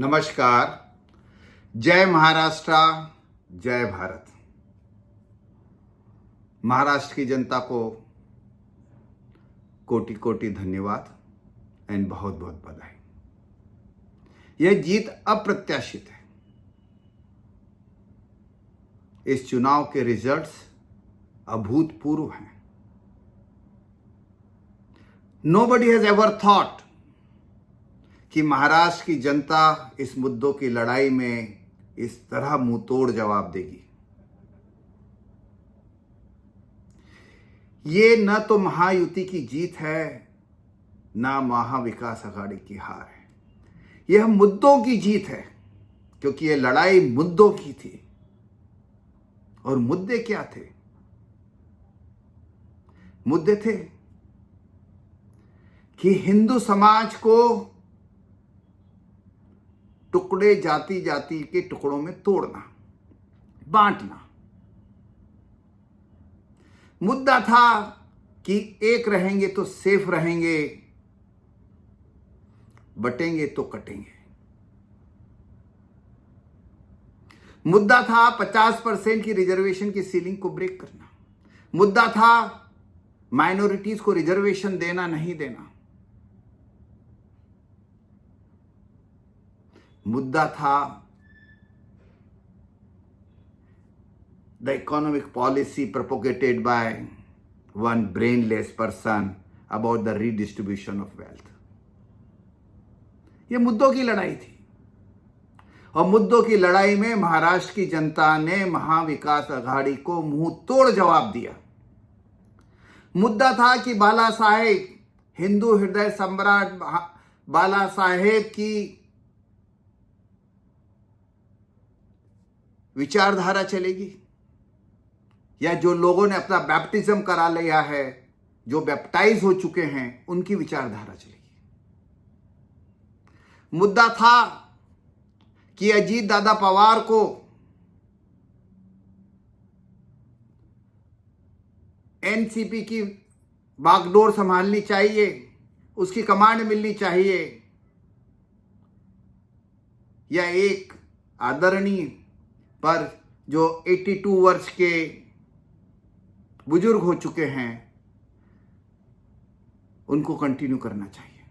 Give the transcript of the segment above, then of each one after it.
नमस्कार। जय महाराष्ट्र, जय भारत। महाराष्ट्र की जनता को कोटि कोटि धन्यवाद एंड बहुत बहुत बधाई। यह जीत अप्रत्याशित है। इस चुनाव के रिजल्ट्स अभूतपूर्व हैं। Nobody has ever thought कि महाराष्ट्र की जनता इस मुद्दों की लड़ाई में इस तरह मुंहतोड़ जवाब देगी। ये न तो महायुति की जीत है, न महाविकास आघाड़ी की हार है। यह मुद्दों की जीत है, क्योंकि यह लड़ाई मुद्दों की थी। और मुद्दे क्या थे? मुद्दे थे कि हिंदू समाज को टुकड़े जाति जाति के टुकड़ों में तोड़ना, बांटना। मुद्दा था कि एक रहेंगे तो सेफ रहेंगे, बटेंगे तो कटेंगे। मुद्दा था 50% की रिजर्वेशन की सीलिंग को ब्रेक करना। मुद्दा था माइनॉरिटीज को रिजर्वेशन देना नहीं देना। मुद्दा था the economic policy propagated by one brainless person about the redistribution of wealth. यह मुद्दों की लड़ाई थी। और मुद्दों की लड़ाई में महाराष्ट्र की जनता ने महाविकास आघाड़ी को मुंह तोड़ जवाब दिया। मुद्दा था कि बाला साहेब, हिंदू हृदय सम्राट बाला साहेब की विचारधारा चलेगी, या जो लोगों ने अपना बैप्टिज्म करा लिया है, जो बैप्टाइज हो चुके हैं, उनकी विचारधारा चलेगी। मुद्दा था कि अजीत दादा पवार को एनसीपी की बागडोर संभालनी चाहिए, उसकी कमांड मिलनी चाहिए, या एक आदरणीय पर जो 82 वर्ष के बुजुर्ग हो चुके हैं, उनको कंटिन्यू करना चाहिए।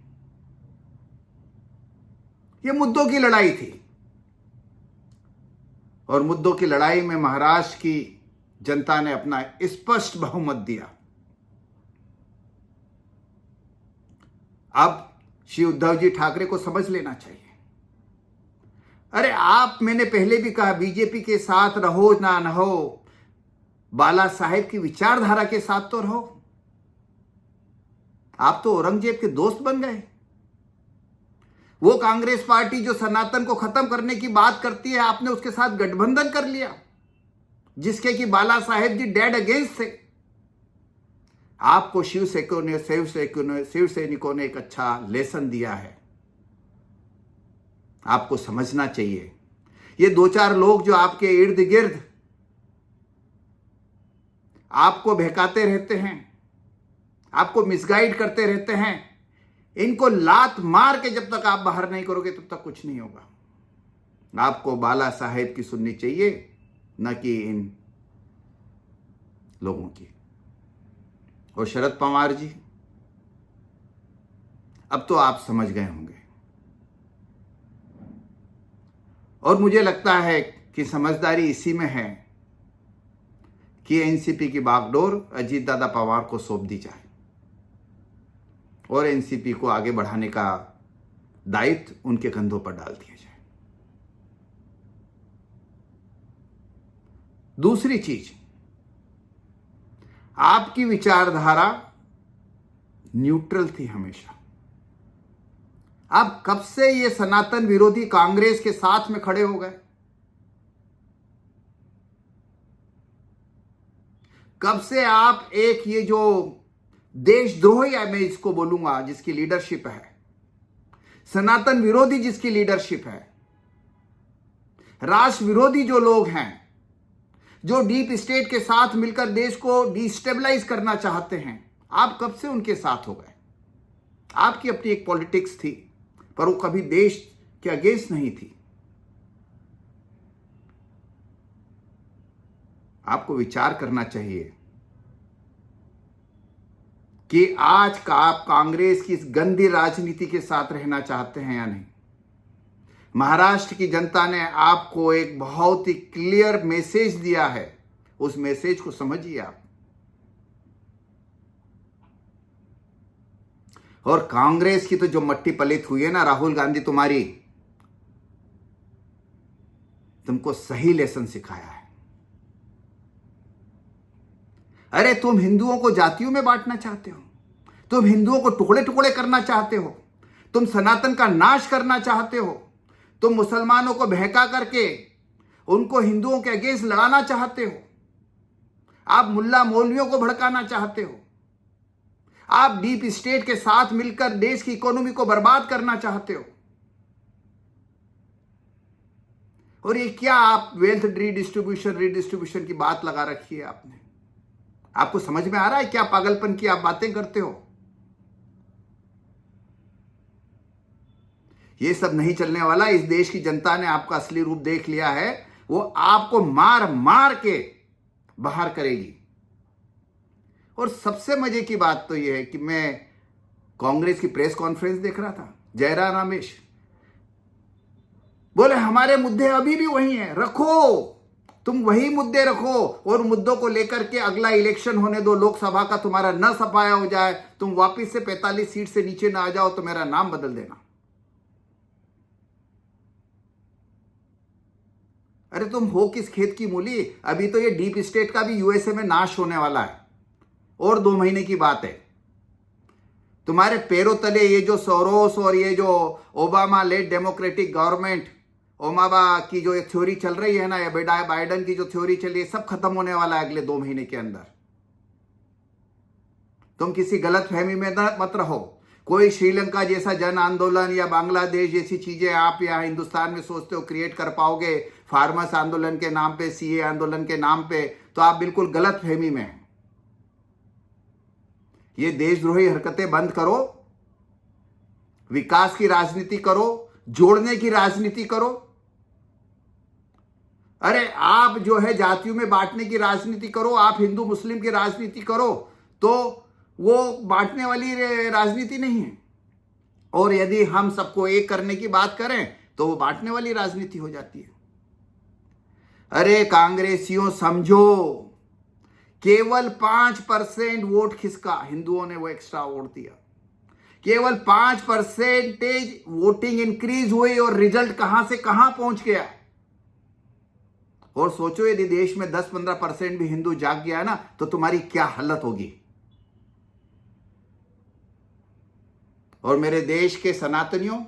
यह मुद्दों की लड़ाई थी। और मुद्दों की लड़ाई में महाराष्ट्र की जनता ने अपना स्पष्ट बहुमत दिया। अब श्री उद्धव जी ठाकरे को समझ लेना चाहिए। अरे मैंने पहले भी कहा, बीजेपी के साथ रहो ना रहो, बाला साहेब की विचारधारा के साथ तो रहो। आप तो औरंगजेब के दोस्त बन गए। वो कांग्रेस पार्टी जो सनातन को खत्म करने की बात करती है, आपने उसके साथ गठबंधन कर लिया, जिसके कि बाला साहेब जी डेड अगेंस्ट थे। आपको शिव सैनिकों ने एक अच्छा लेसन दिया है। आपको समझना चाहिए, ये 2-4 लोग जो आपके इर्द गिर्द आपको बहकाते रहते हैं, आपको मिसगाइड करते रहते हैं, इनको लात मार के जब तक आप बाहर नहीं करोगे तब तक कुछ नहीं होगा। आपको बाला साहेब की सुननी चाहिए, न कि इन लोगों की। और शरद पवार जी, अब तो आप समझ गए होंगे। और मुझे लगता है कि समझदारी इसी में है कि एनसीपी की बागडोर अजीत दादा पवार को सौंप दी जाए और एनसीपी को आगे बढ़ाने का दायित्व उनके कंधों पर डाल दिया जाए। दूसरी चीज, आपकी विचारधारा न्यूट्रल थी हमेशा। आप कब से ये सनातन विरोधी कांग्रेस के साथ में खड़े हो गए? कब से आप एक ये जो देशद्रोही है, मैं इसको बोलूंगा, जिसकी लीडरशिप है, सनातन विरोधी जिसकी लीडरशिप है, राष्ट्र विरोधी जो लोग हैं, जो डीप स्टेट के साथ मिलकर देश को डिस्टेबलाइज करना चाहते हैं, आप कब से उनके साथ हो गए? आपकी अपनी एक पॉलिटिक्स थी, पर वो कभी देश के अगेंस्ट नहीं थी। आपको विचार करना चाहिए कि आज का आप कांग्रेस की इस गंदी राजनीति के साथ रहना चाहते हैं या नहीं। महाराष्ट्र की जनता ने आपको एक बहुत ही क्लियर मैसेज दिया है, उस मैसेज को समझिए आप। और कांग्रेस की तो जो मट्टी पलित हुई है ना राहुल गांधी, तुमको सही लेसन सिखाया है। अरे तुम हिंदुओं को जातियों में बांटना चाहते हो, तुम हिंदुओं को टुकड़े टुकड़े करना चाहते हो, तुम सनातन का नाश करना चाहते हो, तुम मुसलमानों को बहका करके उनको हिंदुओं के अगेंस्ट लड़ाना चाहते हो, आप मुल्ला मौलवियों को भड़काना चाहते हो, आप डीप स्टेट के साथ मिलकर देश की इकोनॉमी को बर्बाद करना चाहते हो। और ये क्या आप वेल्थ रीडिस्ट्रीब्यूशन की बात लगा रखी है आपने। आपको समझ में आ रहा है क्या पागलपन की आप बातें करते हो। ये सब नहीं चलने वाला। इस देश की जनता ने आपका असली रूप देख लिया है, वो आपको मार मार के बाहर करेगी। और सबसे मजे की बात तो यह है कि मैं कांग्रेस की प्रेस कॉन्फ्रेंस देख रहा था, जयराम रमेश बोले हमारे मुद्दे अभी भी वही हैं, रखो, तुम वही मुद्दे रखो और मुद्दों को लेकर के अगला इलेक्शन होने दो, लोकसभा का तुम्हारा न सफाया हो जाए, तुम वापस से 45 सीट से नीचे ना आ जाओ तो मेरा नाम बदल देना। अरे तुम हो किस खेत की मूली। अभी तो ये डीप स्टेट का भी यूएसए में नाश होने वाला है और 2 महीने की बात है। तुम्हारे पैरों तले ये जो सोरोस और ये जो Obama led democratic government, Obama की जो ये थ्योरी चल रही है ना, या बाइडेन की जो थ्योरी चल रही है, सब खत्म होने वाला है अगले 2 महीने के अंदर। तुम किसी गलत फहमी में मत रहो। कोई श्रीलंका जैसा जन आंदोलन या बांग्लादेश जैसी चीजें आप यहाँ हिंदुस्तान में सोचते हो क्रिएट कर पाओगे फार्मर्स आंदोलन के नाम पे, सीए आंदोलन के नाम पे, तो आप बिल्कुल गलत फहमी में हैं। ये देशद्रोही हरकतें बंद करो, विकास की राजनीति करो, जोड़ने की राजनीति करो। अरे आप जो है जातियों में बांटने की राजनीति करो, आप हिंदू मुस्लिम की राजनीति करो, तो वो बांटने वाली राजनीति नहीं है। और यदि हम सबको एक करने की बात करें तो वो बांटने वाली राजनीति हो जाती है। अरे कांग्रेसियों समझो, केवल 5% वोट खिसका, हिंदुओं ने वो एक्स्ट्रा वोट दिया, केवल 5% वोटिंग इंक्रीज हुई और रिजल्ट कहां से कहां पहुंच गया। और सोचो यदि देश में 10-15% भी हिंदू जाग गया ना तो तुम्हारी क्या हालत होगी। और मेरे देश के सनातनियों,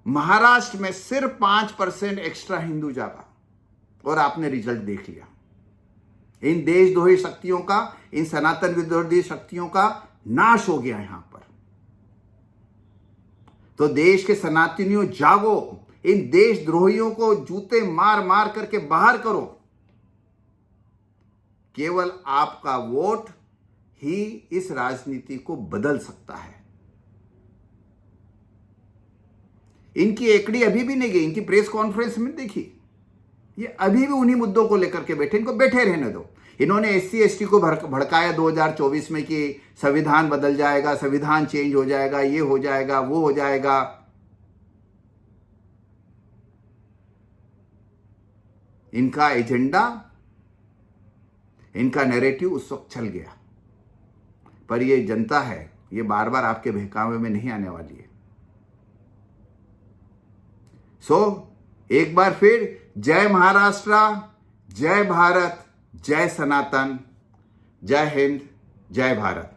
महाराष्ट्र में सिर्फ 5% एक्स्ट्रा हिंदू जागा और आपने रिजल्ट देख लिया। इन देशद्रोही शक्तियों का, इन सनातन विरोधी शक्तियों का नाश हो गया यहां पर। तो देश के सनातनियों जागो, इन देशद्रोहियों को जूते मार मार करके बाहर करो। केवल आपका वोट ही इस राजनीति को बदल सकता है। इनकी एकड़ी अभी भी नहीं गई। इनकी प्रेस कॉन्फ्रेंस में देखी, ये अभी भी उन्हीं मुद्दों को लेकर के बैठे। इनको बैठे रहने दो। इन्होंने SC/ST को भड़काया 2024 में कि संविधान बदल जाएगा, संविधान चेंज हो जाएगा, ये हो जाएगा, वो हो जाएगा। इनका एजेंडा, इनका नैरेटिव उस वक्त चल गया, पर ये जनता है, ये बार बार आपके बहकावे में नहीं आने वाली है। एक बार फिर जय महाराष्ट्र, जय भारत, जय सनातन, जय हिंद, जय भारत।